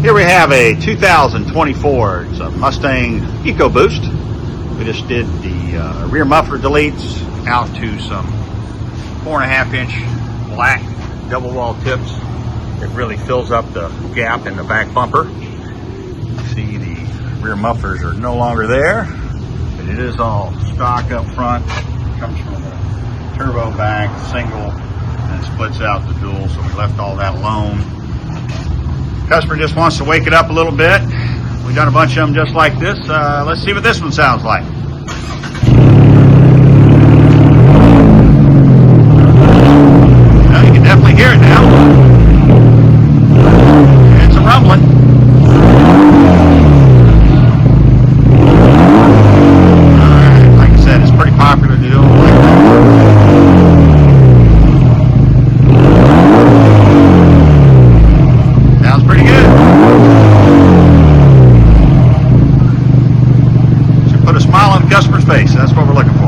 Here we have a 2020 Ford Mustang Ecoboost. We just did the rear muffler deletes out to some 4.5-inch black double wall tips. It really fills up the gap in the back bumper. See, the rear mufflers are no longer there, but it is all stock up front. It comes from the turbo back, single, and it splits out the dual, so we left all that alone. Customer just wants to wake it up a little bit. We've done a bunch of them just like this. Let's see what this one sounds like. Well, you can definitely hear it now. It's a rumbling. Alright, like I said, it's pretty popular to do them like that. Sounds pretty good. Should put a smile on the customer's face. That's what we're looking for.